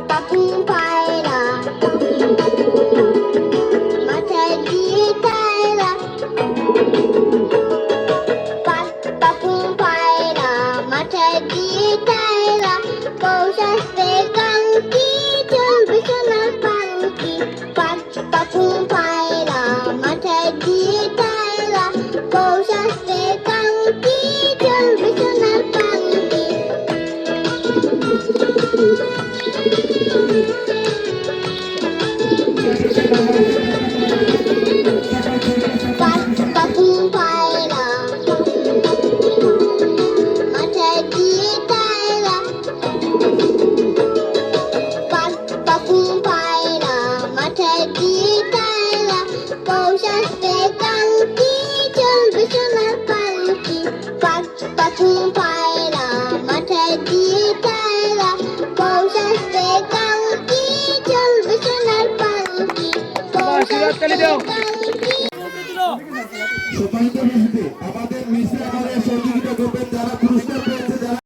পাখি পায়রা মাথায় দিয়ে তারা, পাখি পায়রা মাথায় দিয়ে তারা, পৌঁছাতে কাঙ্কি চলবে সোনার পাঙ্কি। পাখি পায়রা মাথায় দিয়ে তারা, পৌঁছাতে কাঙ্কি চলবে সোনার পাঙ্কি। পাখি পায়রা মাথায় দিয়ে তারা, পাখি পায়রা মাথায় দিয়ে তারা, পৌঁছাতে কাঙ্কি চলবে সোনার পাঙ্কি। পাখি পায়রা মাথায় দিয়ে তারা, পৌঁছাতে কাঙ্কি চলবে সোনার পাঙ্কি। পৌঁছাতে কাঙ্কি। সম্মানিত মেহদি আমাদের মিশ্রা